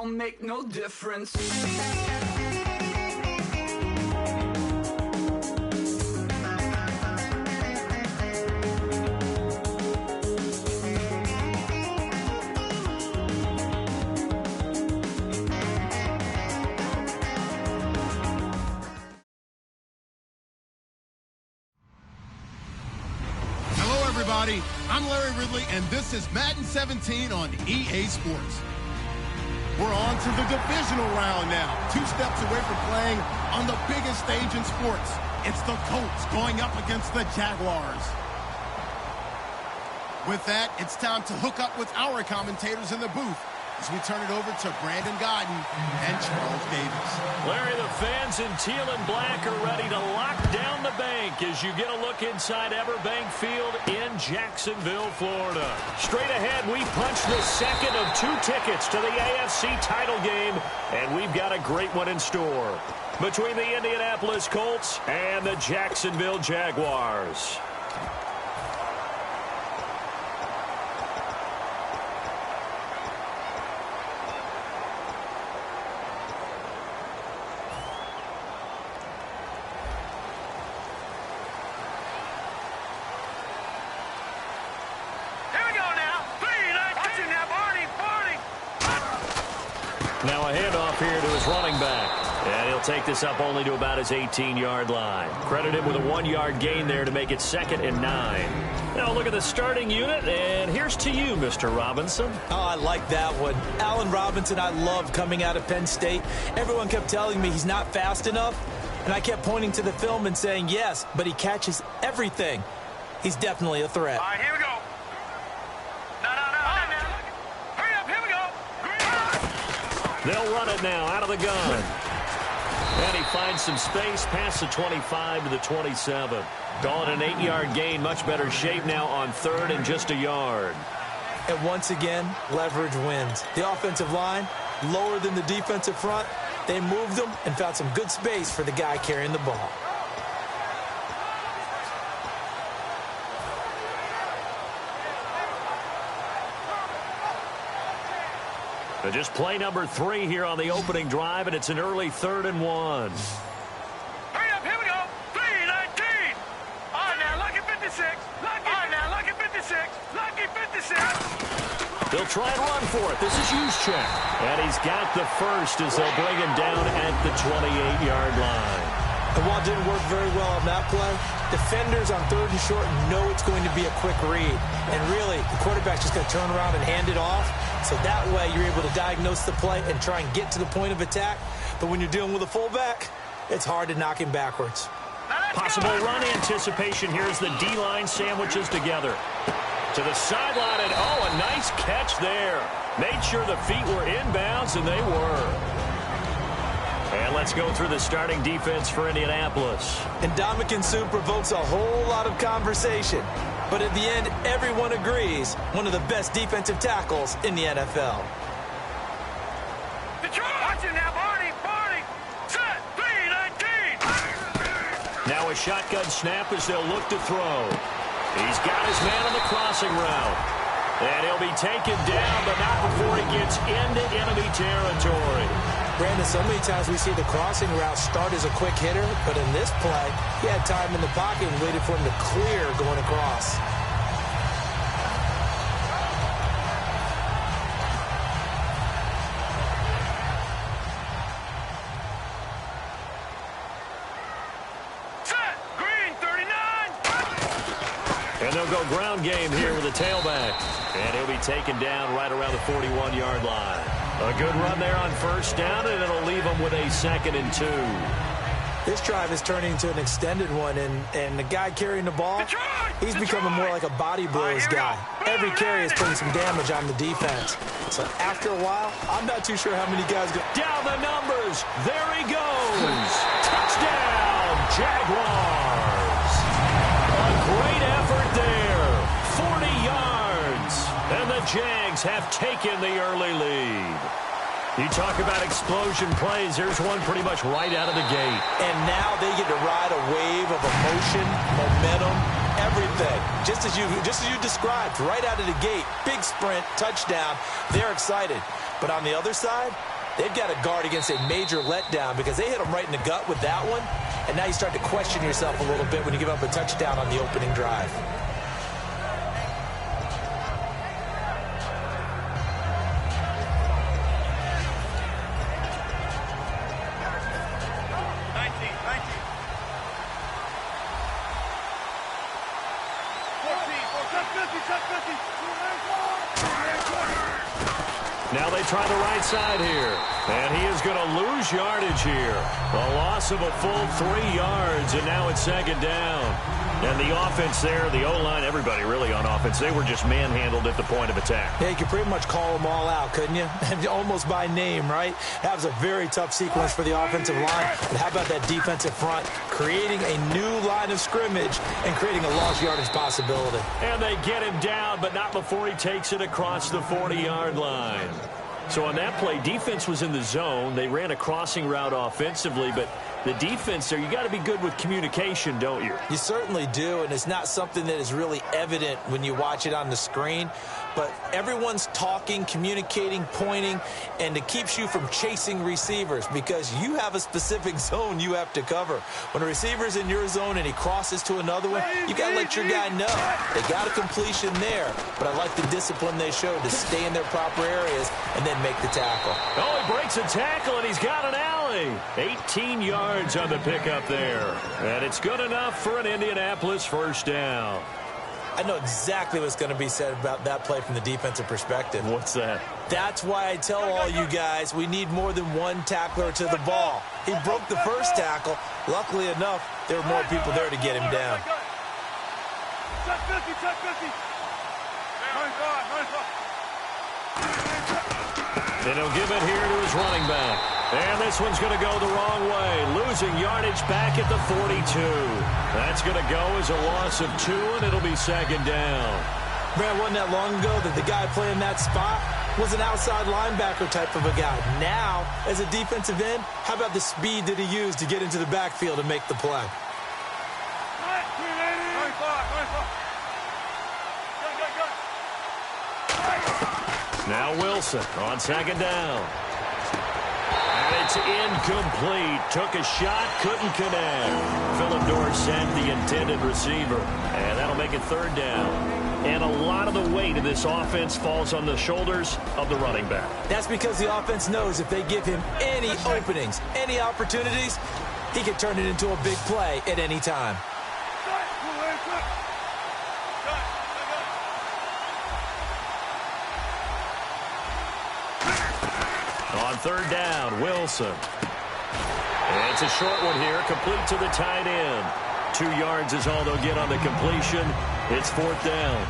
don't make no difference. Everybody, I'm Larry Ridley, and this is Madden 17 on EA Sports. We're on to the divisional round now, 2 steps away from playing on the biggest stage in sports. It's the Colts going up against the Jaguars. With that, it's time to hook up with our commentators in the booth as we turn it over to Brandon Godden and Charles Davis. Larry, the fans in teal and black are ready to lock down the bank as you get a look inside Everbank Field in Jacksonville, Florida. Straight ahead, we punch the second of 2 tickets to the AFC title game, and we've got a great one in store between the Indianapolis Colts and the Jacksonville Jaguars. Now a handoff here to his running back. And he'll take this up only to about his 18-yard line. Credit him with a 1-yard gain there to make it 2nd and 9. Now look at the starting unit, and here's to you, Mr. Robinson. Oh, I like that one. Allen Robinson, I love coming out of Penn State. Everyone kept telling me he's not fast enough, and I kept pointing to the film and saying yes, but he catches everything. He's definitely a threat. All right, here we go. They'll run it now out of the gun. And he finds some space past the 25 to the 27. Call it an 8-yard gain. Much better shape now on 3rd and just a yard. And once again, leverage wins. The offensive line, lower than the defensive front. They moved them and found some good space for the guy carrying the ball. Just play number 3 here on the opening drive, and it's an early 3rd and 1. Hurry up, here we go. 3-19. All right, now, lucky 56. Lucky. All right, now, lucky 56. Lucky 56. They'll try and run for it. This is Juszczyk. And he's got the first as they'll bring him down at the 28-yard line. And while it didn't work very well on that play, defenders on 3rd and short know it's going to be a quick read. And really, the quarterback's just going to turn around and hand it off. So that way, you're able to diagnose the play and try and get to the point of attack. But when you're dealing with a fullback, it's hard to knock him backwards. Possible run anticipation here as the D-line sandwiches together. To the sideline, and oh, a nice catch there. Made sure the feet were inbounds, and they were. And let's go through the starting defense for Indianapolis. And Ndamukong Suh provokes a whole lot of conversation. But at the end, everyone agrees, one of the best defensive tackles in the NFL. Watch it now, Barney. Set, 3-19. Now a shotgun snap as they'll look to throw. He's got his man on the crossing route. And he'll be taken down, but not before he gets into enemy territory. Brandon, so many times we see the crossing route start as a quick hitter, but in this play, he had time in the pocket and waited for him to clear going across. Set, green, 39. And they'll go ground game here with a tailback. And he'll be taken down right around the 41-yard line. A good run there on 1st down, and it'll leave them with a 2nd and 2. This drive is turning into an extended one, and the guy carrying the ball, he's becoming more like a body blows guy. Every carry is putting some damage on the defense. So after a while, I'm not too sure how many guys go. Down the numbers. There he goes. Touchdown, Jaguars. A great effort there. 40 yards. And the Jags have taken the early lead. You talk about explosion plays. There's one pretty much right out of the gate. And now they get to ride a wave of emotion, momentum, everything. Just as you described, right out of the gate, big sprint, touchdown. They're excited. But on the other side, they've got to guard against a major letdown because they hit them right in the gut with that one. And now you start to question yourself a little bit when you give up a touchdown on the opening drive. Now they try the right side here. And he is going to lose yardage here. A loss of a full 3 yards, and now it's second down. And the offense there, the O-line, everybody really on offense, they were just manhandled at the point of attack. Yeah, you could pretty much call them all out, couldn't you? Almost by name, right? That was a very tough sequence for the offensive line. But how about that defensive front creating a new line of scrimmage and creating a lost yardage possibility? And they get him down, but not before he takes it across the 40-yard line. So on that play, defense was in the zone. They ran a crossing route offensively, but the defense there, you got to be good with communication, don't you? You certainly do, and it's not something that is really evident when you watch it on the screen. But everyone's talking, communicating, pointing, and it keeps you from chasing receivers because you have a specific zone you have to cover. When a receiver's in your zone and he crosses to another one, you got to let your guy know. They got a completion there, but I like the discipline they showed to stay in their proper areas and then make the tackle. Oh, he breaks a tackle, and he's got an alley. 18 yards on the pickup there. And it's good enough for an Indianapolis first down. I know exactly what's going to be said about that play from the defensive perspective. What's that? That's why I tell all you guys we need more than one tackler to the ball. He broke the first tackle. Luckily enough, there were more people there to get him down. And he'll give it here to his running back. And this one's going to go the wrong way. Losing yardage back at the 42. That's going to go as a loss of 2, and it'll be second down. Man, wasn't that long ago that the guy playing that spot was an outside linebacker type of a guy. Now, as a defensive end, how about the speed that he used to get into the backfield and make the play? Now Wilson on second down. And it's incomplete. Took a shot, couldn't connect. Philip Dorsett, the intended receiver. And that'll make it third down. And a lot of the weight of this offense falls on the shoulders of the running back. That's because the offense knows if they give him any openings, any opportunities, he can turn it into a big play at any time. On third down, Wilson. And it's a short one here, complete to the tight end. 2 yards is all they'll get on the completion. It's fourth down.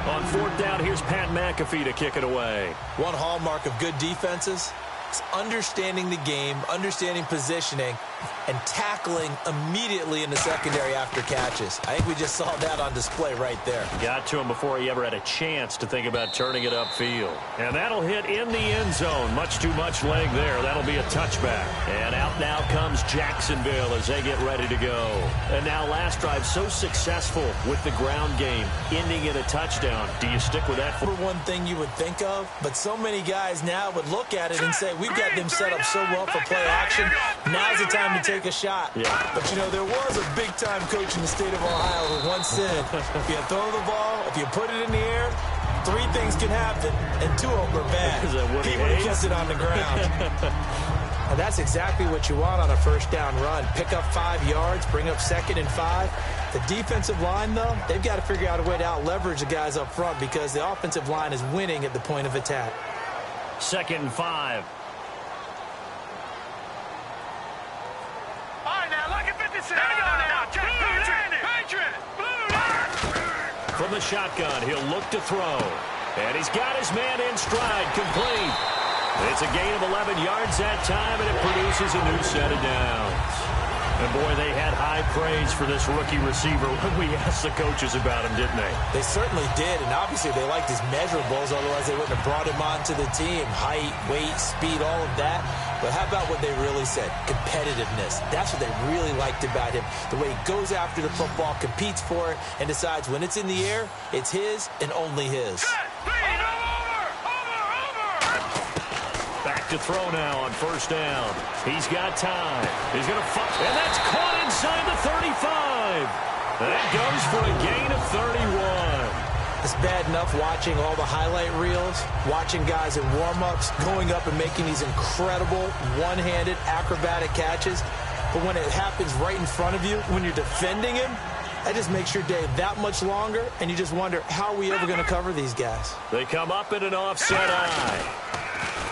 On fourth down, here's Pat McAfee to kick it away. One hallmark of good defenses is understanding the game, understanding positioning, and tackling immediately in the secondary after catches. I think we just saw that on display right there. Got to him before he ever had a chance to think about turning it upfield. And that'll hit in the end zone. Much too much leg there. That'll be a touchback. And out now comes Jacksonville as they get ready to go. And now last drive so successful with the ground game, ending in a touchdown. Do you stick with that? For one thing you would think of, but so many guys now would look at it and say, we've got them set up so well for play action. Now's the time to take a shot. Yeah. But, you know, there was a big-time coach in the state of Ohio who once said, if you throw the ball, if you put it in the air, 3 things can happen, and 2 of them are bad. He would have kept it on the ground. And that's exactly what you want on a first down run. Pick up 5 yards, bring up 2nd and 5. The defensive line, though, they've got to figure out a way to out-leverage the guys up front because the offensive line is winning at the point of attack. 2nd and 5. From the shotgun, he'll look to throw. And he's got his man in stride, complete. It's a gain of 11 yards that time, and it produces a new set of downs. And, boy, they had high praise for this rookie receiver when we asked the coaches about him, didn't they? They certainly did, and obviously they liked his measurables, otherwise they wouldn't have brought him onto the team. Height, weight, speed, all of that. But how about what they really said? Competitiveness. That's what they really liked about him. The way he goes after the football, competes for it, and decides when it's in the air, it's his and only his. Back to throw now on first down. He's got time. He's going to fire, and that's caught inside the 35. That goes for a gain of 31. It's bad enough watching all the highlight reels, watching guys in warm-ups, going up and making these incredible one-handed acrobatic catches. But when it happens right in front of you, when you're defending him, that just makes your day that much longer, and you just wonder, how are we ever going to cover these guys? They come up in an offset eye.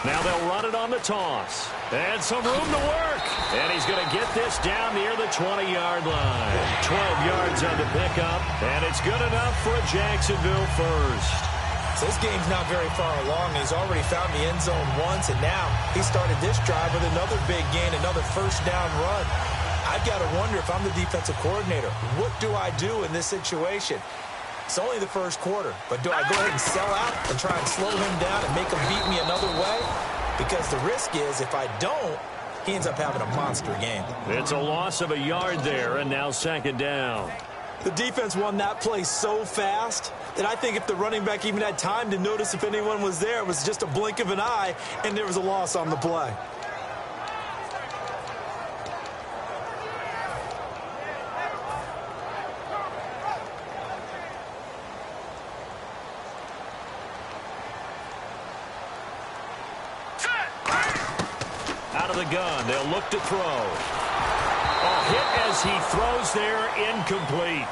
Now they'll run it on the toss. And some room to work. And he's going to get this down near the 20-yard line. 12 yards on the pickup, and it's good enough for a Jacksonville first. So this game's not very far along. He's already found the end zone once, and now he started this drive with another big gain, another first down run. I've got to wonder, if I'm the defensive coordinator, what do I do in this situation? It's only the first quarter, but do I go ahead and sell out and try and slow him down and make him beat me another way? Because the risk is, if I don't, he ends up having a monster game. It's a loss of a yard there, and now second down. The defense won that play so fast that I think if the running back even had time to notice if anyone was there, it was just a blink of an eye, and there was a loss on the play. Out of the gun, they'll look to throw. A hit as he throws there, incomplete.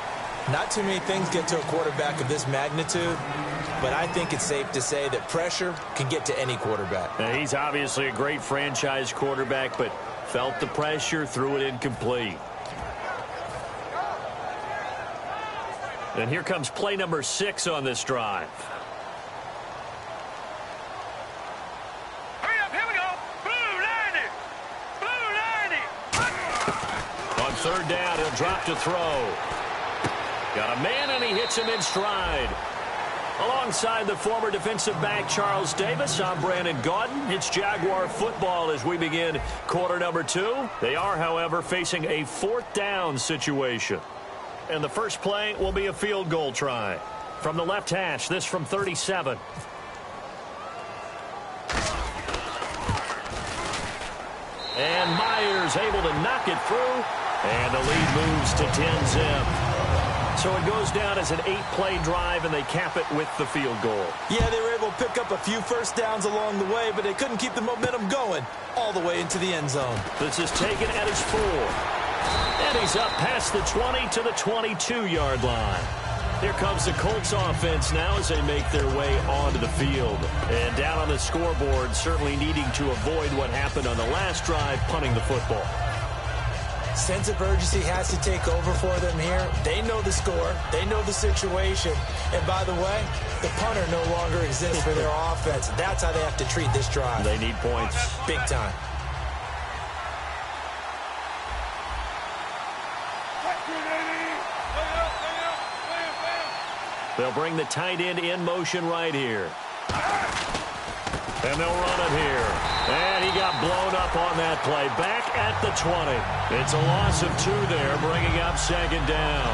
Not too many things get to a quarterback of this magnitude, but I think it's safe to say that pressure can get to any quarterback. Now, he's obviously a great franchise quarterback, but felt the pressure, threw it incomplete. And here comes play number 6 on this drive. Third down, he'll drop to throw. Got a man, and he hits him in stride. Alongside the former defensive back Charles Davis, I'm Brandon Gaudin. It's Jaguar football as we begin quarter number 2. They are, however, facing a 4th down situation. And the first play will be a field goal try. From the left hash, this from 37. And Myers able to knock it through. And the lead moves to 10-zip. So it goes down as an 8-play drive, and they cap it with the field goal. Yeah, they were able to pick up a few first downs along the way, but they couldn't keep the momentum going all the way into the end zone. This is taken at his 4. And he's up past the 20 to the 22-yard line. Here comes the Colts offense now as they make their way onto the field. And down on the scoreboard, certainly needing to avoid what happened on the last drive, punting the football. Sense of urgency has to take over for them here. They know the score. They know the situation. And by the way, the punter no longer exists for their offense. That's how they have to treat this drive. They need points. Big time. They'll bring the tight end in motion right here. And they'll run it here. And he got blown up on that play. Back at the 20. It's a loss of 2 there, bringing up second down.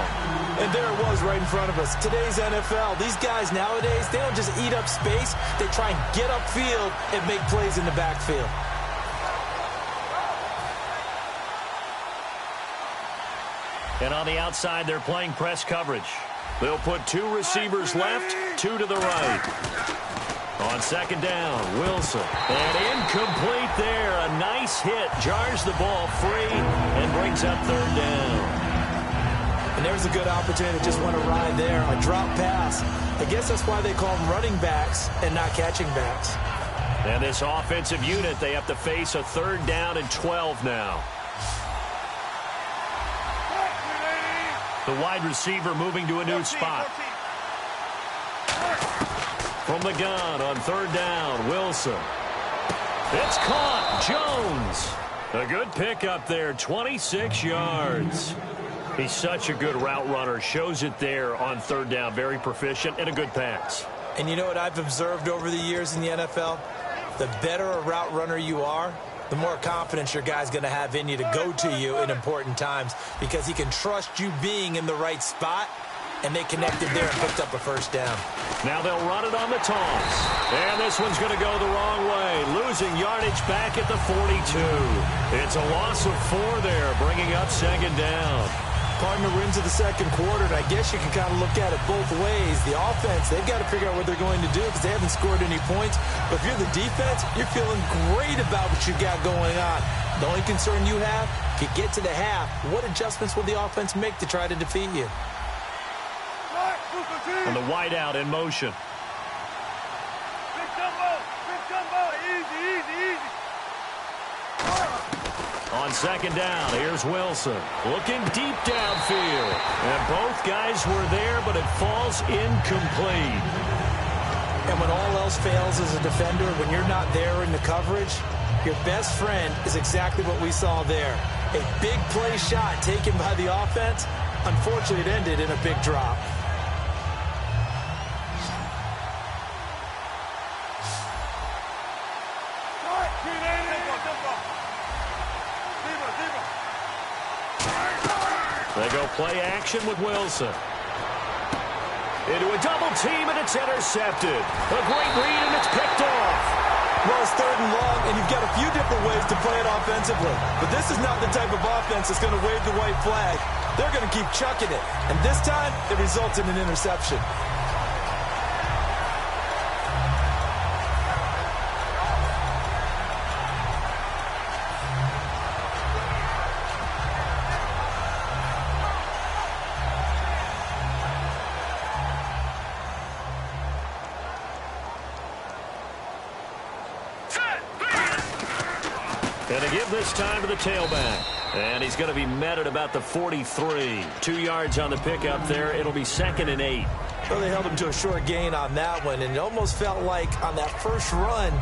And there it was right in front of us. Today's NFL, these guys nowadays, they don't just eat up space. They try and get upfield and make plays in the backfield. And on the outside, they're playing press coverage. They'll put 2 receivers left, 2 to the right. On second down, Wilson. And incomplete there. A nice hit. Jars the ball free and brings up third down. And there's a good opportunity to just want to ride there. A drop pass. I guess that's why they call them running backs and not catching backs. And this offensive unit, they have to face a 3rd down and 12 now. The wide receiver moving to a new spot. From the gun on 3rd down, Wilson. It's caught. Jones. A good pickup there, 26 yards. He's such a good route runner. Shows it there on 3rd down. Very proficient and a good pass. And you know what I've observed over the years in the NFL? The better a route runner you are, the more confidence your guy's going to have in you to go to you in important times, because he can trust you being in the right spot and they connected there and picked up a first down. Now they'll run it on the toss. And this one's going to go the wrong way, losing yardage back at the 42. It's a loss of 4 there, bringing up second down. Partner, we're into the second quarter, and I guess you can kind of look at it both ways. The offense, they've got to figure out what they're going to do because they haven't scored any points. But if you're the defense, you're feeling great about what you got going on. The only concern you have, if you get to the half, what adjustments will the offense make to try to defeat you? And the wideout in motion. Big jumbo, easy, easy, easy. On second down, here's Wilson. Looking deep downfield. And both guys were there, but it falls incomplete. And when all else fails as a defender, when you're not there in the coverage, your best friend is exactly what we saw there. A big play shot taken by the offense. Unfortunately, it ended in a big drop. They go play action with Wilson. Into a double team, and it's intercepted. A great read, and it's picked off. Well, it's 3rd and long, and you've got a few different ways to play it offensively. But this is not the type of offense that's going to wave the white flag. They're going to keep chucking it. And this time, it results in an interception. And to give this time to the tailback. And he's going to be met at about the 43. 2 yards on the pickup there. It'll be 2nd and 8. Well, they held him to a short gain on that one, and it almost felt like on that first run,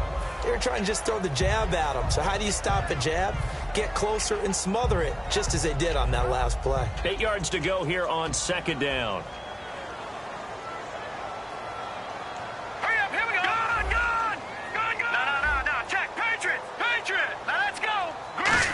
they were trying to just throw the jab at him. So how do you stop a jab? Get closer and smother it, just as they did on that last play. 8 yards to go here on second down. Hurry up, here we go. Gone. No. Check. Patriot. Now let's go. Great.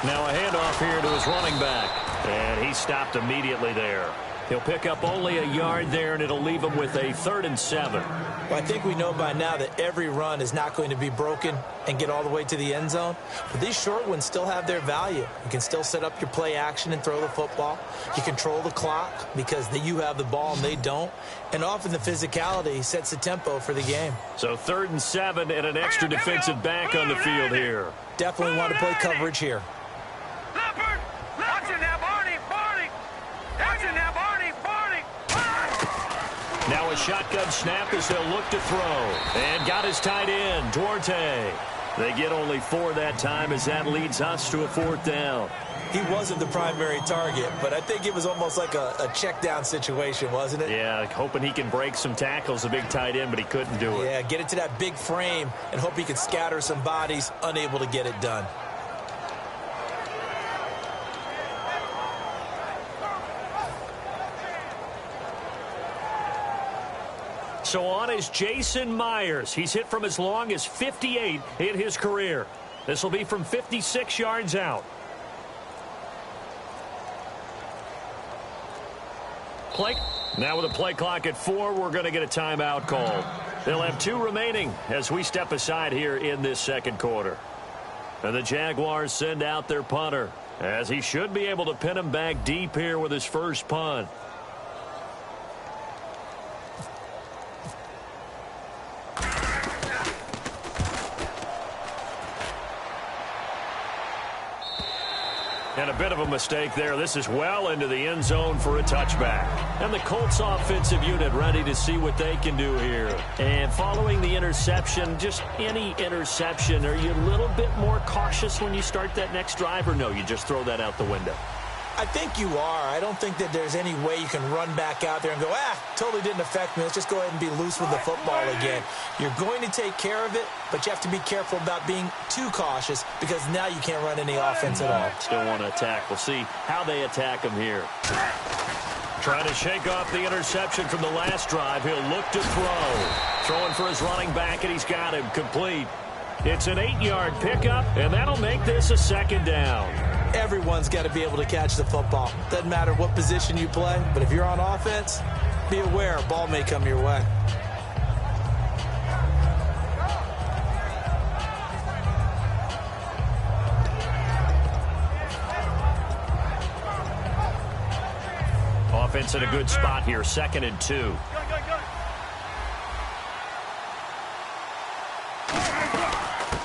Now a handoff here to his running back. And he stopped immediately there. He'll pick up only a yard there, and it'll leave him with a 3rd and 7. Well, I think we know by now that every run is not going to be broken and get all the way to the end zone. But these short ones still have their value. You can still set up your play action and throw the football. You control the clock because you have the ball and they don't. And often the physicality sets the tempo for the game. So 3rd and 7 and an extra defensive back on the field here. Definitely want to play coverage here. Leopard. Watch it now, Barney. Watch it now, Barney. Now a shotgun snap as they'll look to throw. And got his tight end, Duarte. They get only 4 that time as that leads us to a 4th down. He wasn't the primary target, but I think it was almost like a check down situation, wasn't it? Yeah, hoping he can break some tackles, a big tight end, but he couldn't do it. Yeah, get it to that big frame and hope he can scatter some bodies, unable to get it done. So on is Jason Myers. He's hit from as long as 58 in his career. This will be from 56 yards out. Now with a play clock at 4, we're going to get a timeout called. They'll have 2 remaining as we step aside here in this second quarter. And the Jaguars send out their punter, as he should be able to pin him back deep here with his first punt. And a bit of a mistake there. This is well into the end zone for a touchback. And the Colts offensive unit ready to see what they can do here. And following the interception, just any interception, are you a little bit more cautious when you start that next drive, or no, you just throw that out the window? I think you are. I don't think that there's any way you can run back out there and go, totally didn't affect me. Let's just go ahead and be loose with the football again. You're going to take care of it, but you have to be careful about being too cautious because now you can't run any offense at all. Still want to attack. We'll see how they attack him here. Trying to shake off the interception from the last drive. He'll look to throw. Throwing for his running back, and he's got him complete. It's an 8-yard pickup, and that'll make this a 2nd down. Everyone's got to be able to catch the football. Doesn't matter what position you play, but if you're on offense, be aware a ball may come your way. Offense in a good spot here, 2nd and 2.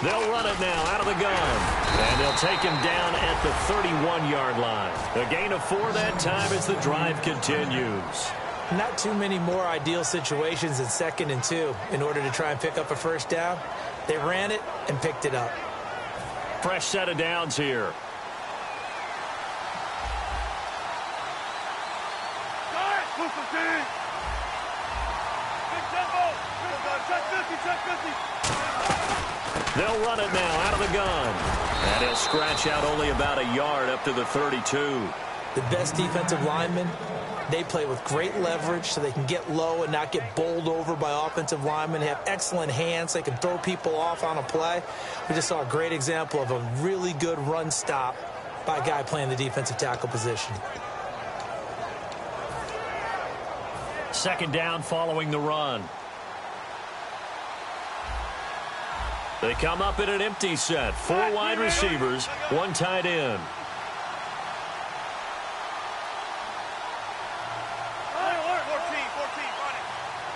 They'll run it now out of the gun. And they'll take him down at the 31-yard line. A gain of 4 that time as the drive continues. Not too many more ideal situations than 2nd and 2 in order to try and pick up a first down. They ran it and picked it up. Fresh set of downs here. They'll run it now out of the gun. And he'll scratch out only about a yard up to the 32. The best defensive linemen, they play with great leverage so they can get low and not get bowled over by offensive linemen. They have excellent hands. They can throw people off on a play. We just saw a great example of a really good run stop by a guy playing the defensive tackle position. 2nd down following the run. They come up in an empty set. 4 wide receivers, 1 tight end.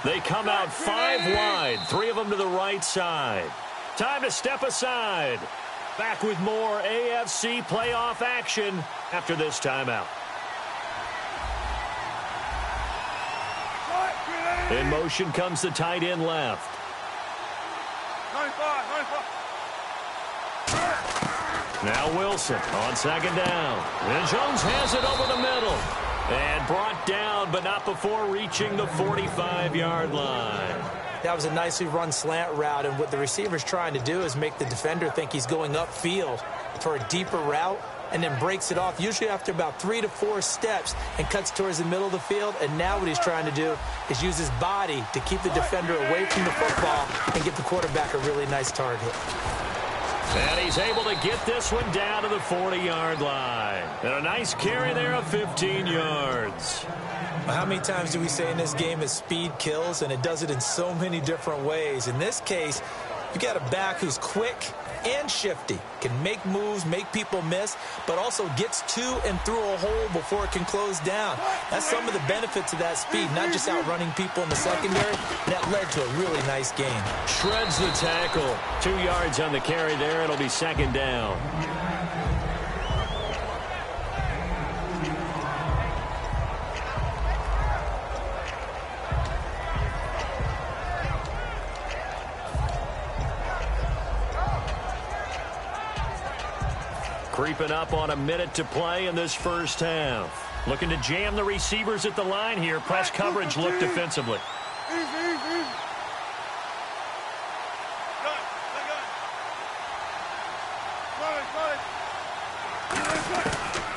They come out 5 wide, 3 of them to the right side. Time to step aside. Back with more AFC playoff action after this timeout. In motion comes the tight end left. Now Wilson on 2nd down. And Jones has it over the middle. And brought down, but not before reaching the 45-yard line. That was a nicely run slant route, and what the receiver's trying to do is make the defender think he's going upfield for a deeper route, and then breaks it off, usually after about 3 to 4 steps, and cuts towards the middle of the field. And now what he's trying to do is use his body to keep the defender away from the football and get the quarterback a really nice target. And he's able to get this one down to the 40-yard line. And a nice carry there of 15 yards. Well, how many times do we say in this game that speed kills, and it does it in so many different ways? In this case, you got a back who's quick and shifty, can make moves, make people miss, but also gets to and through a hole before it can close down. That's some of the benefits of that speed, not just outrunning people in the secondary. That led to a really nice game. Shreds the tackle. 2 yards on the carry there. It'll be 2nd down. Creeping up on a minute to play in this first half. Looking to jam the receivers at the line here. Press coverage look defensively.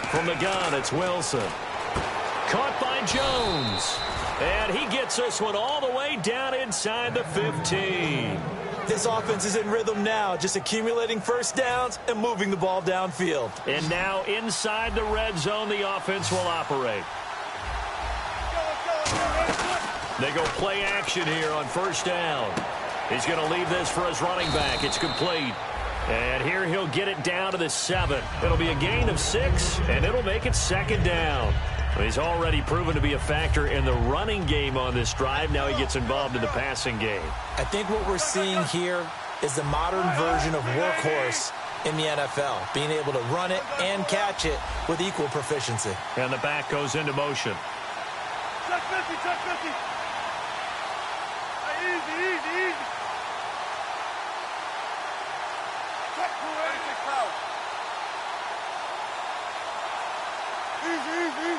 From the gun, it's Wilson. Caught by Jones. And he gets this one all the way down inside the 15. This offense is in rhythm now, just accumulating first downs and moving the ball downfield. And now inside the red zone, the offense will operate. They go play action here on 1st down. He's going to leave this for his running back. It's complete. And here he'll get it down to the 7. It'll be a gain of 6, and it'll make it 2nd down. He's already proven to be a factor in the running game on this drive. Now he gets involved in the passing game. I think what we're seeing here is the modern version of workhorse in the NFL, being able to run it and catch it with equal proficiency. And the back goes into motion. Check 50, check 50. Easy. Check 286 pounds. Easy.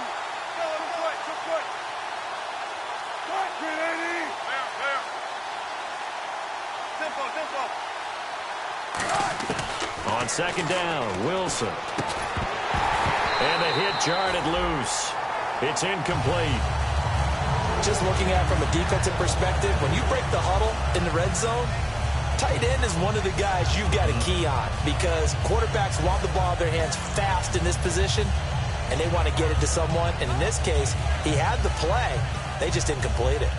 Quick. Quick, 380. Fair. Tempo. On 2nd down, Wilson. And the hit jarred loose. It's incomplete. Just looking at it from a defensive perspective, when you break the huddle in the red zone, Tight end is one of the guys you've got to key on because quarterbacks want the ball in their hands fast in this position, and they want to get it to someone. And in this case, he had the play. They just didn't complete it.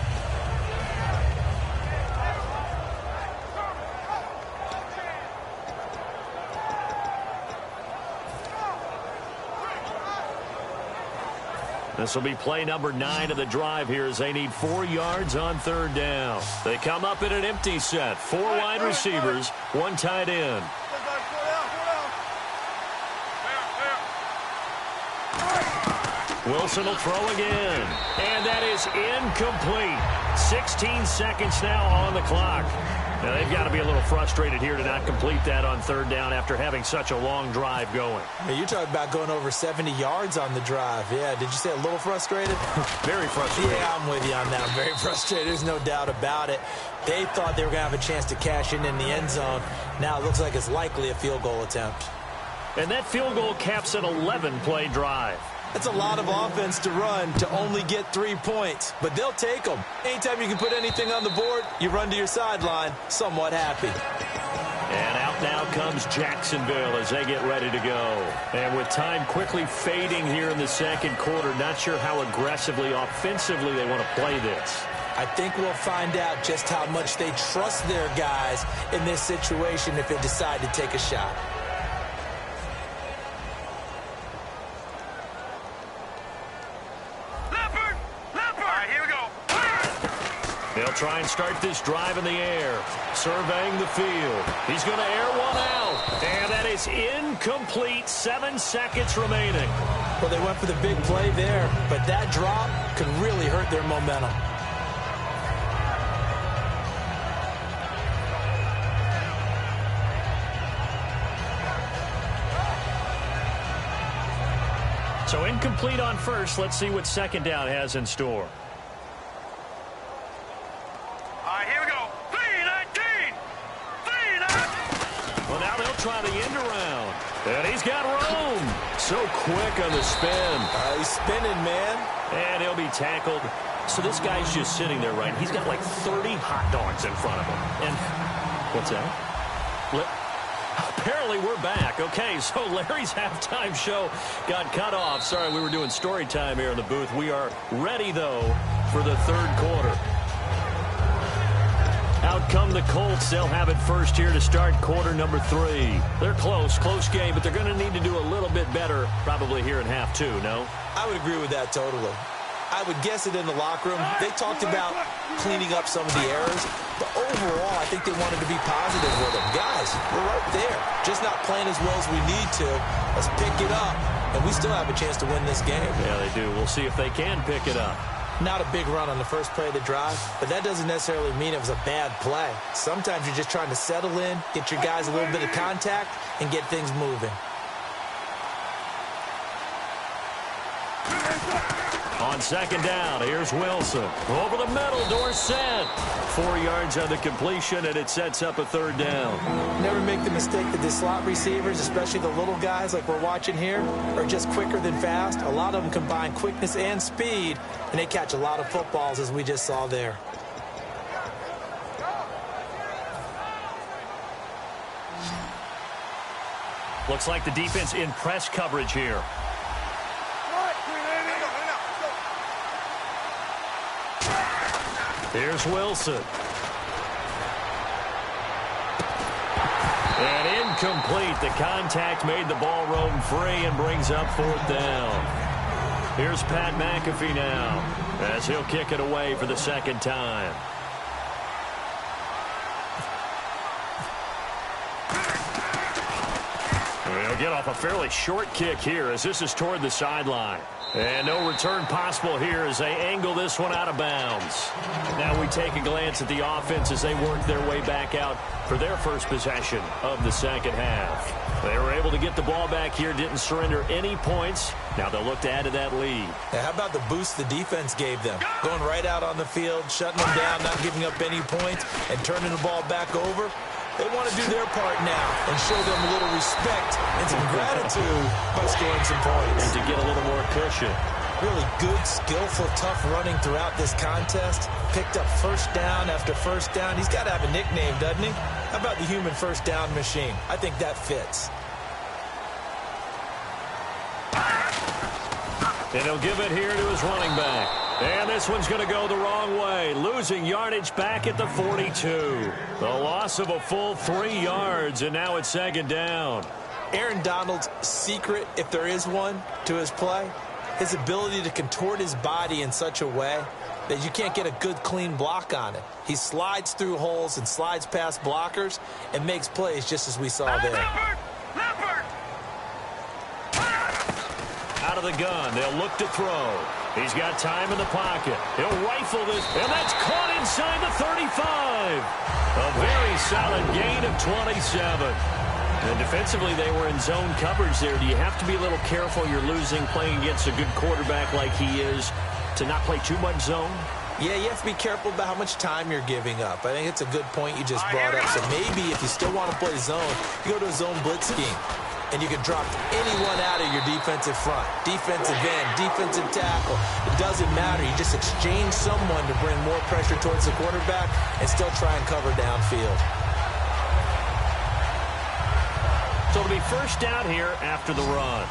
This will be play number 9 of the drive here as they need 4 yards on third down. They come up in an empty set. 4 wide receivers, 1 tight end. Wilson will throw again. And that is incomplete. 16 seconds now on the clock. Now, they've got to be a little frustrated here to not complete that on third down after having such a long drive going. Hey, you're talking about going over 70 yards on the drive. Yeah, did you say a little frustrated? Very frustrated. Yeah, I'm with you on that. I'm very frustrated. There's no doubt about it. They thought they were going to have a chance to cash in the end zone. Now it looks like it's likely a field goal attempt. And that field goal caps an 11-play drive. That's a lot of offense to run to only get 3 points, but they'll take them. Anytime you can put anything on the board, you run to your sideline somewhat happy. And out now comes Jacksonville as they get ready to go. And with time quickly fading here in the second quarter, not sure how aggressively, offensively they want to play this. I think we'll find out just how much they trust their guys in this situation if they decide to take a shot. They'll try and start this drive in the air. Surveying the field. He's going to air one out. And that is incomplete. 7 seconds remaining. Well, they went for the big play there, but that drop could really hurt their momentum. So incomplete on first. Let's see what second down has in store. Try the end around. And he's got room. So quick on the spin. He's spinning, man. And he'll be tackled. So this guy's just sitting there, right? He's got like 30 hot dogs in front of him. And what's that? Apparently we're back. Okay, so Larry's halftime show got cut off. Sorry, we were doing story time here in the booth. We are ready, though, for the third quarter. Out come the Colts. They'll have it first here to start quarter number 3. They're close game, but they're going to need to do a little bit better probably here in half 2, no? I would agree with that totally. I would guess it in the locker room. They talked about cleaning up some of the errors, but overall, I think they wanted to be positive with them. Guys, we're right there. Just not playing as well as we need to. Let's pick it up, and we still have a chance to win this game. Yeah, they do. We'll see if they can pick it up. Not a big run on the first play of the drive, but that doesn't necessarily mean it was a bad play. Sometimes you're just trying to settle in, get your guys a little bit of contact, and get things moving. On second down, here's Wilson. Over the middle, Dorsett. 4 yards on the completion, and it sets up a third down. Never make the mistake that the slot receivers, especially the little guys like we're watching here, are just quicker than fast. A lot of them combine quickness and speed, and they catch a lot of footballs, as we just saw there. Looks like the defense in press coverage here. Here's Wilson. And incomplete. The contact made the ball roam free and brings up fourth down. Here's Pat McAfee now as he'll kick it away for the second time. He'll get off a fairly short kick here as this is toward the sideline. And no return possible here as they angle this one out of bounds. Now we take a glance at the offense as they work their way back out for their first possession of the second half. They were able to get the ball back here, didn't surrender any points. Now they'll look to add to that lead. Now, how about the boost the defense gave them? Going right out on the field, shutting them down, not giving up any points, and turning the ball back over. They want to do their part now and show them a little respect and some gratitude by scoring some points. And to get a little more cushion. Really good, skillful, tough running throughout this contest. Picked up first down after first down. He's got to have a nickname, doesn't he? How about the human first down machine? I think that fits. And he'll give it here to his running back. And this one's going to go the wrong way, losing yardage back at the 42. The loss of a full 3 yards, and now it's second down. Aaron Donald's secret, if there is one, to his play, his ability to contort his body in such a way that you can't get a good, clean block on it. He slides through holes and slides past blockers and makes plays just as we saw there. Leopard! Out of the gun, they'll look to throw. He's got time in the pocket. He'll rifle this, and that's caught inside the 35. A very solid gain of 27. And defensively, they were in zone coverage there. Do you have to be a little careful? You're losing playing against a good quarterback like he is to not play too much zone? Yeah, you have to be careful about how much time you're giving up. I think it's a good point you just brought up. So maybe if you still want to play zone, you go to a zone blitz scheme. And you can drop anyone out of your defensive front. Defensive end, defensive tackle. It doesn't matter. You just exchange someone to bring more pressure towards the quarterback and still try and cover downfield. So it'll be first down here after the run.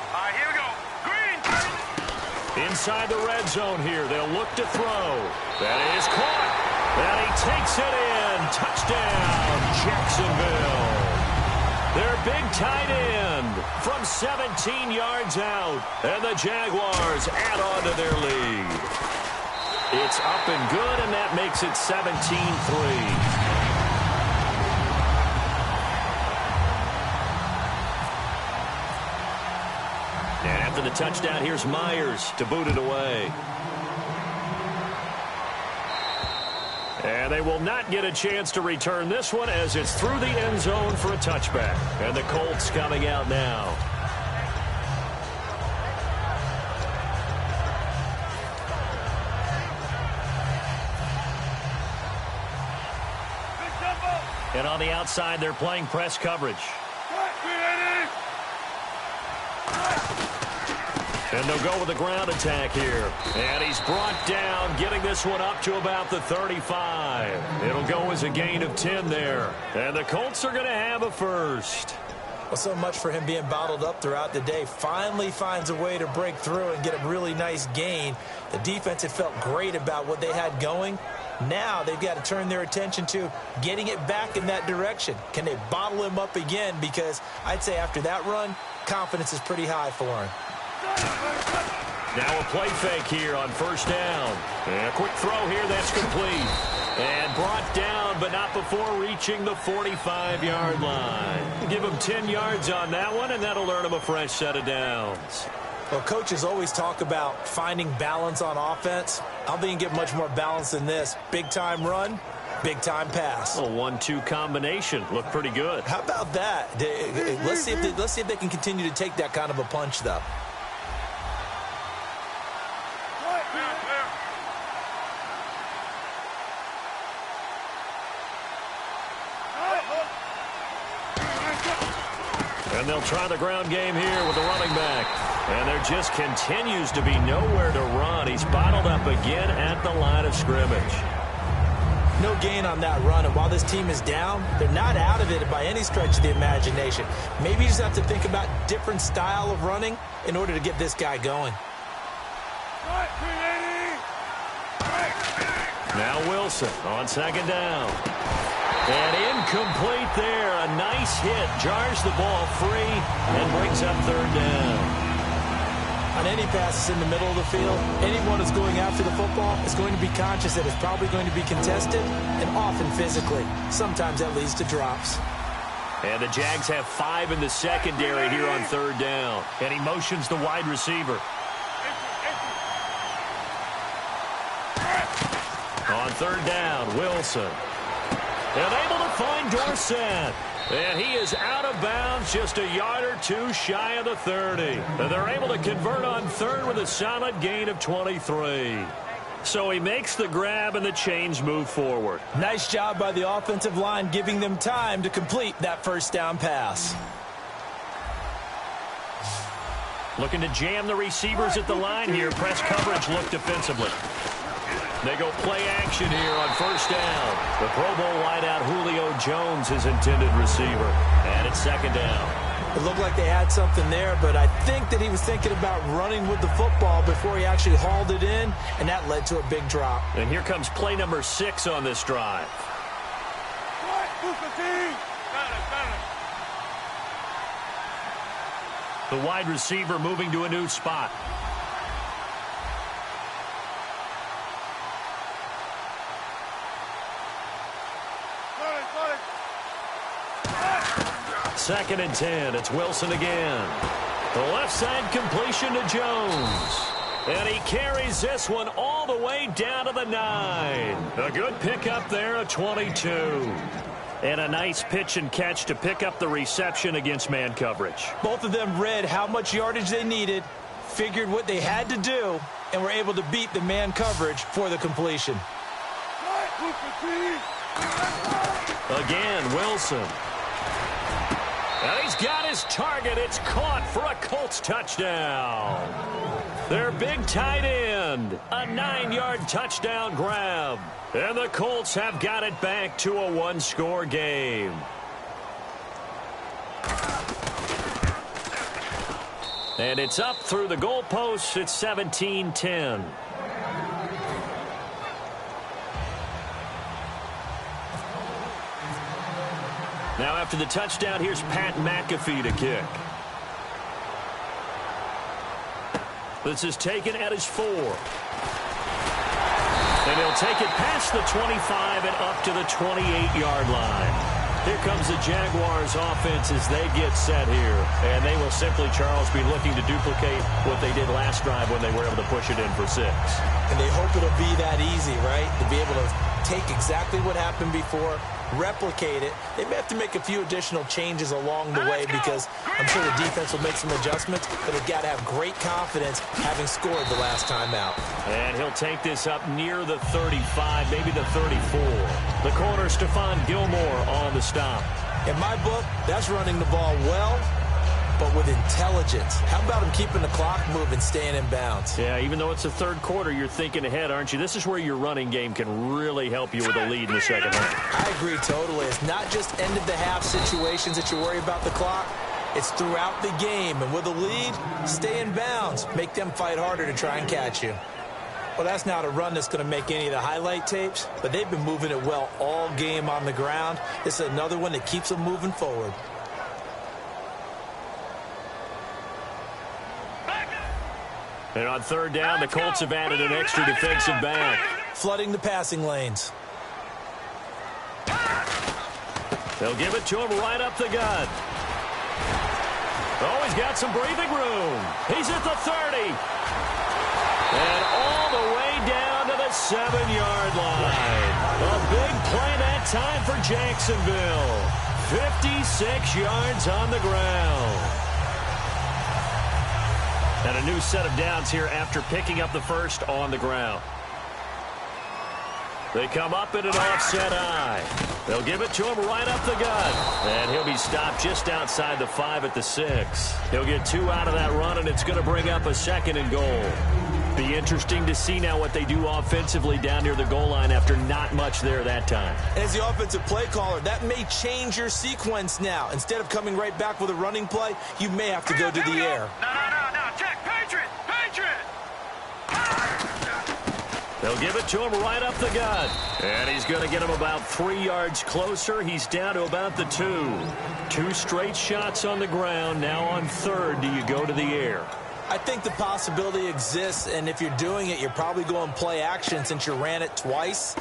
All right, here we go. Green! Inside the red zone here. They'll look to throw. That is caught. And he takes it in. Touchdown, Jacksonville. Their big tight end from 17 yards out. And the Jaguars add on to their lead. It's up and good, and that makes it 17-3. And after the touchdown, here's Myers to boot it away. And they will not get a chance to return this one as it's through the end zone for a touchback. And the Colts coming out now. And on the outside, they're playing press coverage. And they'll go with a ground attack here. And he's brought down, getting this one up to about the 35. It'll go as a gain of 10 there. And the Colts are going to have a first. Well, so much for him being bottled up throughout the day. Finally finds a way to break through and get a really nice gain. The defense had felt great about what they had going. Now they've got to turn their attention to getting it back in that direction. Can they bottle him up again? Because I'd say after that run, confidence is pretty high for him. Now a play fake here on first down. And a quick throw here, that's complete. And brought down, but not before reaching the 45-yard line. Give him 10 yards on that one, and that'll earn him a fresh set of downs. Well, coaches always talk about finding balance on offense. I don't think you can get much more balance than this. Big-time run, big-time pass. A 1-2 combination. Looked pretty good. How about that? Let's see if they can continue to take that kind of a punch, though. And they'll try the ground game here with the running back. And there just continues to be nowhere to run. He's bottled up again at the line of scrimmage. No gain on that run, and while this team is down, they're not out of it by any stretch of the imagination. Maybe you just have to think about different style of running in order to get this guy going. Now Wilson on second down. And incomplete there. A nice hit. Jars the ball free and brings up third down. On any passes in the middle of the field, anyone who's going after the football is going to be conscious that it's probably going to be contested and often physically. Sometimes that leads to drops. And the Jags have 5 in the secondary here on third down. And he motions the wide receiver. On third down, Wilson. And able to find Dorsett. And he is out of bounds, just a yard or two shy of the 30. And they're able to convert on third with a solid gain of 23. So he makes the grab and the chains move forward. Nice job by the offensive line, giving them time to complete that first down pass. Looking to jam the receivers at the line here. Press coverage look defensively. They go play action here on first down. The Pro Bowl wideout Julio Jones is intended receiver. And it's second down. It looked like they had something there, but I think that he was thinking about running with the football before he actually hauled it in, and that led to a big drop. And here comes play number 6 on this drive. The wide receiver moving to a new spot. Second and 10. It's Wilson again. The left side completion to Jones. And he carries this one all the way down to the 9. A good pickup there at 22. And a nice pitch and catch to pick up the reception against man coverage. Both of them read how much yardage they needed, figured what they had to do, and were able to beat the man coverage for the completion. Again, Wilson. And he's got his target. It's caught for a Colts touchdown. Their big tight end. A 9-yard touchdown grab. And the Colts have got it back to a 1-score game. And it's up through the goalposts. It's 17-10. Now after the touchdown, here's Pat McAfee to kick. This is taken at his 4. And he'll take it past the 25 and up to the 28-yard line. Here comes the Jaguars offense as they get set here. And they will simply, Charles, be looking to duplicate what they did last drive when they were able to push it in for 6. And they hope it'll be that easy, right? To be able to take exactly what happened before, replicate it. They may have to make a few additional changes along the way because I'm sure the defense will make some adjustments, but they've got to have great confidence having scored the last time out. And he'll take this up near the 35, maybe the 34. The corner, Stephon Gilmore on the stop. In my book, that's running the ball well, but with intelligence. How about him keeping the clock moving, staying in bounds? Yeah, even though it's the third quarter, you're thinking ahead, aren't you? This is where your running game can really help you with a lead in the second half. I agree totally. It's not just end-of-the-half situations that you worry about the clock. It's throughout the game. And with a lead, stay in bounds. Make them fight harder to try and catch you. Well, that's not a run that's going to make any of the highlight tapes, but they've been moving it well all game on the ground. This is another one that keeps them moving forward. And on third down, the Colts have added an extra defensive back. Flooding the passing lanes. They'll give it to him right up the gut. Oh, he's got some breathing room. He's at the 30. And all the way down to the 7-yard line. A big play that time for Jacksonville. 56 yards on the ground. And a new set of downs here after picking up the first on the ground. They come up in an offset eye. They'll give it to him right up the gut. And he'll be stopped just outside the 5 at the 6. He'll get 2 out of that run, and it's going to bring up a 2nd and goal. Be interesting to see now what they do offensively down near the goal line after not much there that time. As the offensive play caller, that may change your sequence now. Instead of coming right back with a running play, you may have to go to the air. No. Check. Patriot. They'll give it to him right up the gut. And he's going to get him about 3 yards closer. He's down to about the 2. 2 straight shots on the ground. Now on third, do you go to the air? I think the possibility exists, and if you're doing it, you're probably going play action since you ran it twice.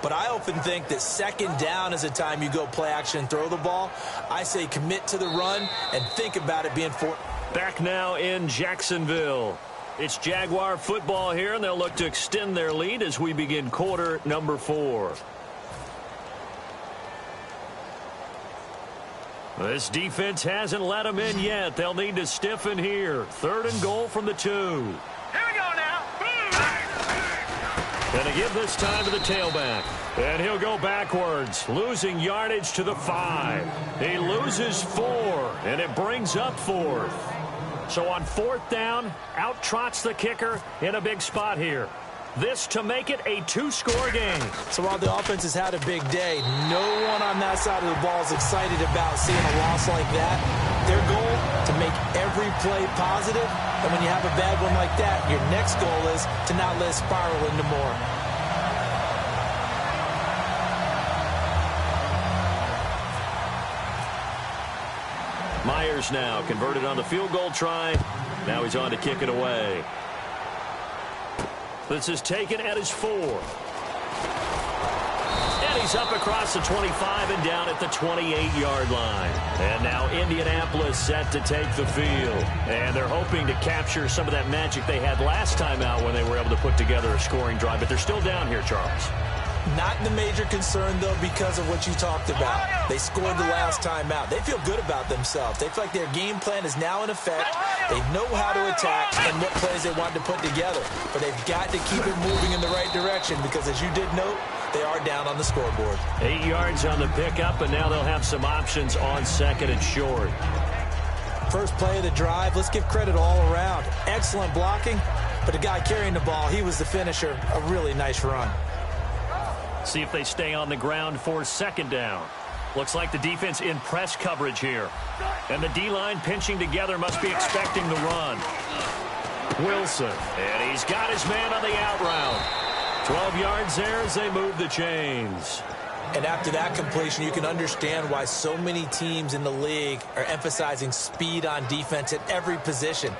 But I often think that second down is the time you go play action and throw the ball. I say commit to the run and think about it being for. Back now in Jacksonville. It's Jaguar football here, and they'll look to extend their lead as we begin quarter number 4. This defense hasn't let them in yet. They'll need to stiffen here. 3rd and goal from the 2. Here we go now. Gonna give this time to the tailback. And he'll go backwards, losing yardage to the 5. He loses 4, and it brings up 4th. So on 4th down, out trots the kicker in a big spot here. This to make it a 2-score game. So while the offense has had a big day, no one on that side of the ball is excited about seeing a loss like that. Their goal, to make every play positive. And when you have a bad one like that, your next goal is to not let it spiral into more. Myers now converted on the field goal try. Now he's on to kick it away. This is taken at his 4. And he's up across the 25 and down at the 28-yard line. And now Indianapolis set to take the field. And they're hoping to capture some of that magic they had last time out when they were able to put together a scoring drive. But they're still down here, Charles. Not the major concern, though, because of what you talked about. They scored the last time out. They feel good about themselves. They feel like their game plan is now in effect. They know how to attack and what plays they want to put together. But they've got to keep it moving in the right direction because, as you did note, they are down on the scoreboard. 8 yards on the pickup, and now they'll have some options on 2nd and short. First play of the drive, let's give credit all around. Excellent blocking, but the guy carrying the ball, he was the finisher. A really nice run. See if they stay on the ground for 2nd down. Looks like the defense in press coverage here. And the D-line pinching together must be expecting the run. Wilson, and he's got his man on the out route. 12 yards there as they move the chains. And after that completion, you can understand why so many teams in the league are emphasizing speed on defense at every position.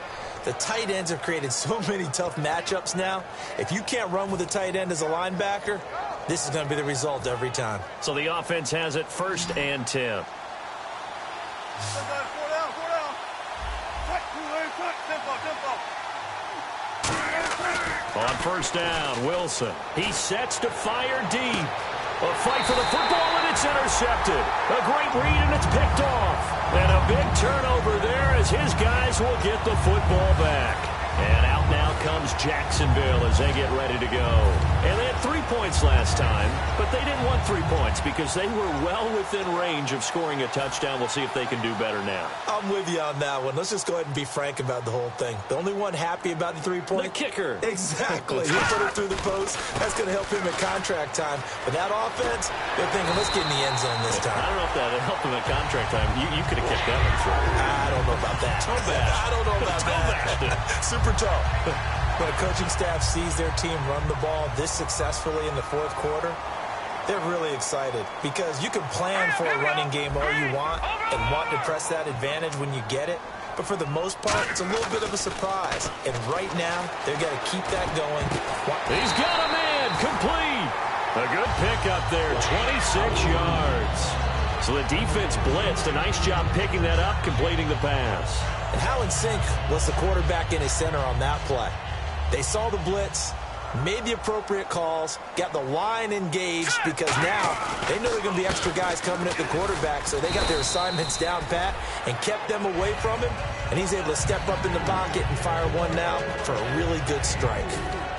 The tight ends have created so many tough matchups now. If you can't run with a tight end as a linebacker, this is going to be the result every time. So the offense has it 1st and 10. On 1st down, Wilson. He sets to fire deep. A fight for the football, and it's intercepted. A great read, and it's picked off. And a big turnover there as his guys will get the football back. And out now comes Jacksonville as they get ready to go. And they had 3 points last time, but they didn't want 3 points because they were well within range of scoring a touchdown. We'll see if they can do better now. I'm with you on that one. Let's just go ahead and be frank about the whole thing. The only one happy about the 3-point? The kicker. Exactly. He'll put it through the post. That's going to help him at contract time. But that offense, they're thinking, let's get in the end zone this time. I don't know if that helped him at contract time. You could have kicked that one through. I don't know about that. I don't know about that. Super tough. When a coaching staff sees their team run the ball this successfully in the 4th quarter, they're really excited because you can plan for a running game all you want and want to press that advantage when you get it. But for the most part, it's a little bit of a surprise. And right now, they've got to keep that going. He's got a man complete. A good pickup there, 26 yards. So the defense blitzed. A nice job picking that up, completing the pass. And how in sync was the quarterback in his center on that play? They saw the blitz, made the appropriate calls, got the line engaged because now they know there are going to be extra guys coming at the quarterback, so they got their assignments down pat and kept them away from him, and he's able to step up in the pocket and fire one now for a really good strike.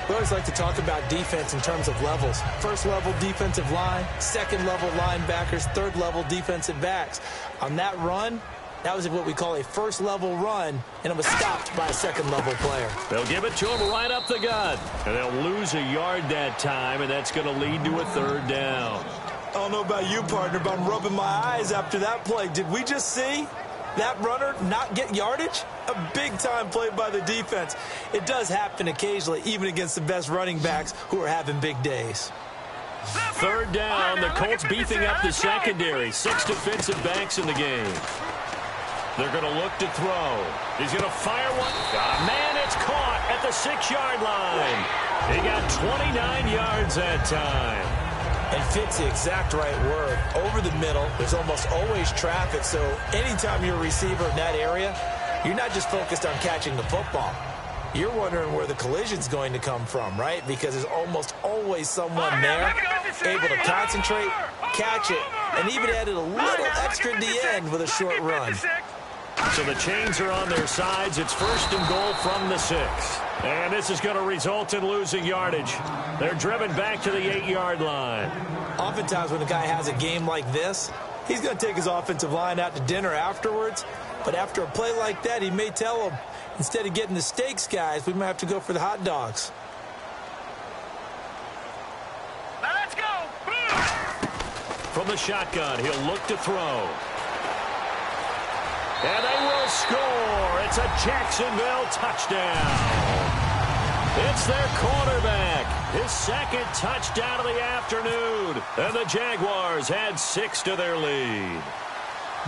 We always like to talk about defense in terms of levels. 1st level defensive line, 2nd level linebackers, 3rd level defensive backs. On that run, that was what we call a 1st level run, and it was stopped by a 2nd level player. They'll give it to him right up the gut. And they'll lose a yard that time, and that's going to lead to a 3rd down. I don't know about you, partner, but I'm rubbing my eyes after that play. Did we just see that runner not get yardage? A big-time play by the defense. It does happen occasionally, even against the best running backs who are having big days. 3rd down, the Colts beefing up the secondary. 6 defensive backs in the game. They're going to look to throw. He's going to fire one. Got a man. It's caught at the 6-yard line. He got 29 yards that time. And fits the exact right word. Over the middle, there's almost always traffic, so anytime you're a receiver in that area, you're not just focused on catching the football. You're wondering where the collision's going to come from, right? Because there's almost always someone there able to concentrate, catch it, and even added a little extra at the end with a short run. So the chains are on their sides. It's 1st and goal from the 6. And this is going to result in losing yardage. They're driven back to the 8-yard line. Oftentimes when a guy has a game like this, he's going to take his offensive line out to dinner afterwards. But after a play like that, he may tell them, instead of getting the steaks, guys, we might have to go for the hot dogs. from the shotgun. He'll look to throw. And they will score. It's a Jacksonville touchdown. It's their quarterback. His second touchdown of the afternoon. And the Jaguars add 6 to their lead.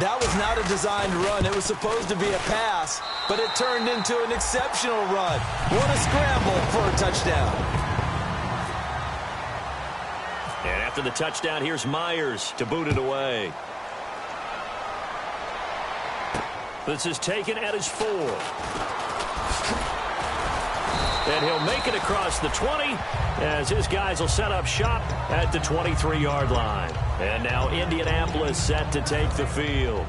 That was not a designed run. It was supposed to be a pass, but it turned into an exceptional run. What a scramble for a touchdown. And after the touchdown, here's Myers to boot it away. This is taken at his 4. And he'll make it across the 20 as his guys will set up shop at the 23-yard line. And now Indianapolis set to take the field.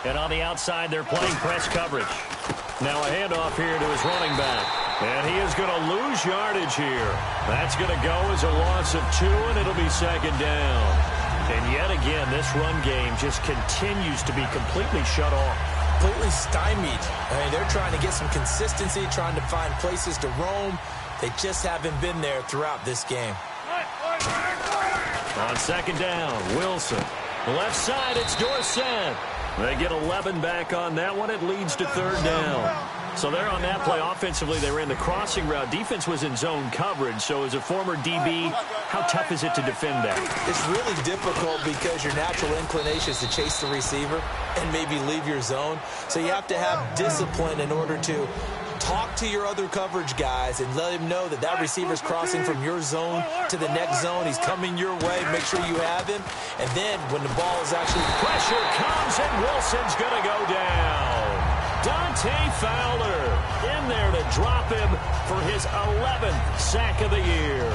And on the outside, they're playing press coverage. Now a handoff here to his running back. And he is going to lose yardage here. That's going to go as a loss of 2, and it'll be second down. And yet again, this run game just continues to be completely shut off. Completely stymied. I mean, they're trying to get some consistency, trying to find places to roam. They just haven't been there throughout this game. On second down, Wilson. Left side, it's Dorsett. They get 11 back on that one. It leads to third down. So there on that play, offensively, they ran the crossing route. Defense was in zone coverage. So as a former DB, how tough is it to defend that? It's really difficult because your natural inclination is to chase the receiver and maybe leave your zone. So you have to have discipline in order to talk to your other coverage guys and let him know that that receiver's crossing from your zone to the next zone. He's coming your way. Make sure you have him. And then when the ball is actually... Pressure comes and Wilson's going to go down. Dante Fowler in there to drop him for his 11th sack of the year.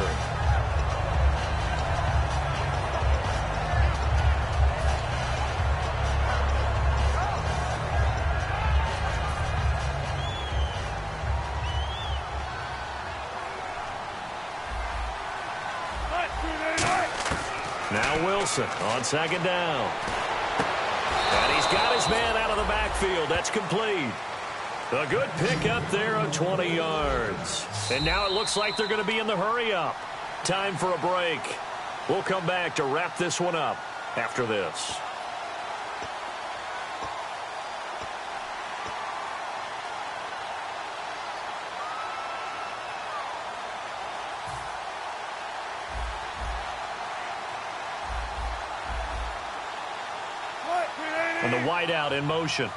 Now Wilson on second down. And he's got his man out of the backfield. That's complete. A good pick up there on 20 yards. And now it looks like they're going to be in the hurry up. Time for a break. We'll come back to wrap this one up after this. And the wideout in motion.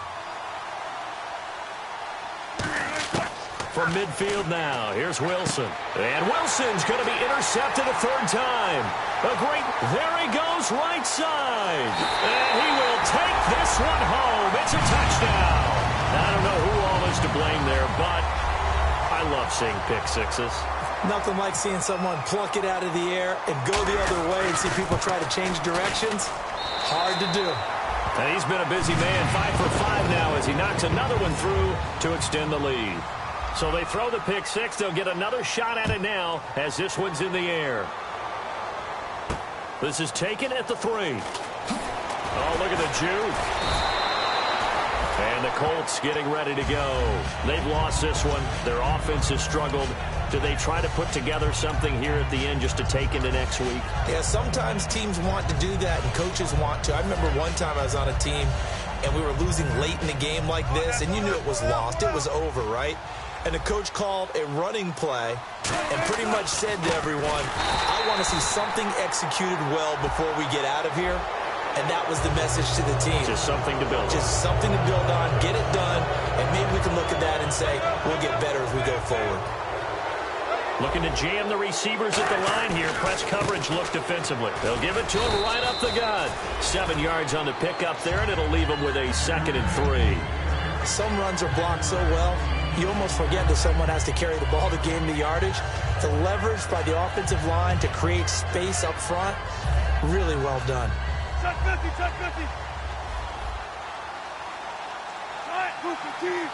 From midfield now, here's Wilson. And Wilson's going to be intercepted a third time. There he goes, right side. And he will take this one home. It's a touchdown. I don't know who all is to blame there, but I love seeing pick sixes. Nothing like seeing someone pluck it out of the air and go the other way and see people try to change directions. Hard to do. And he's been a busy man, 5 for 5 now as he knocks another one through to extend the lead. So they throw the pick six. They'll get another shot at it now as this one's in the air. This is taken at the 3. Oh, look at the juke. And the Colts getting ready to go. They've lost this one. Their offense has struggled. Do they try to put together something here at the end just to take into next week? Yeah, sometimes teams want to do that and coaches want to. I remember one time I was on a team and we were losing late in the game like this, and you knew it was lost. It was over, right? And the coach called a running play and pretty much said to everyone, I want to see something executed well before we get out of here. And that was the message to the team. Just something to build on. Just something to build on, get it done, and maybe we can look at that and say, we'll get better as we go forward. Looking to jam the receivers at the line here. Press coverage look defensively. They'll give it to him right up the gut. 7 yards on the pickup there, and it'll leave him with a 2nd and 3. Some runs are blocked so well, you almost forget that someone has to carry the ball to gain the yardage. The leverage by the offensive line to create space up front, really well done. Check 50, check 50. Tight, Booker T.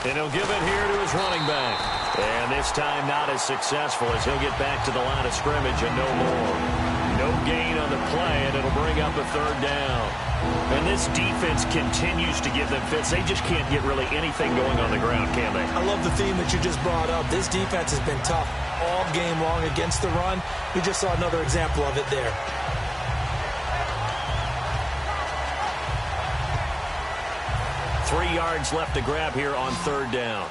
And he'll give it here to his running back. And this time not as successful as he'll get back to the line of scrimmage and no more. No gain on the play, and it'll bring up a third down. And this defense continues to give them fits. They just can't get really anything going on the ground, can they? I love the theme that you just brought up. This defense has been tough all game long against the run. We just saw another example of it there. Three yards left to grab here on third down.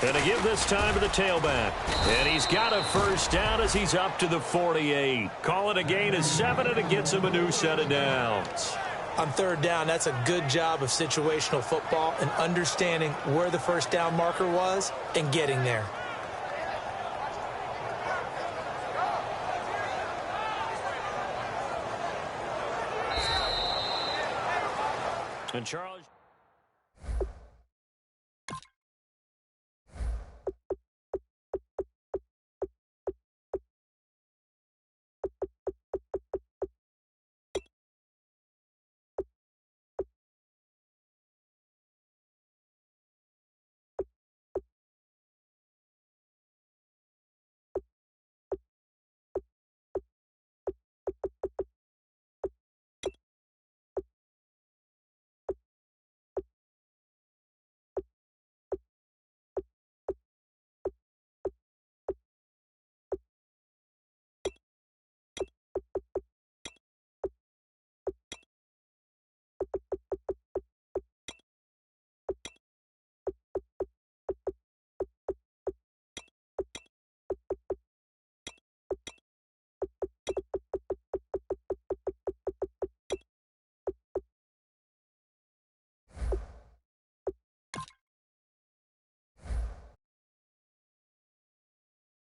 And to give this time to the tailback. And he's got a first down as he's up to the 48. Call it a gain of 7, and it gets him a new set of downs. On third down, that's a good job of situational football and understanding where the first down marker was and getting there. And Charles...